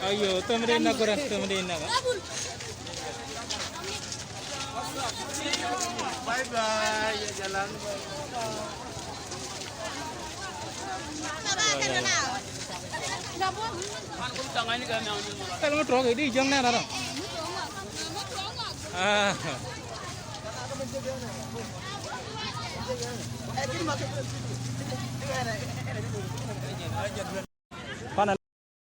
Ayo, temenin aku ras, temenin aku. Bye bye, ya jalan. Kalau mau terus ini jangan nara. Ah. Ini masuk.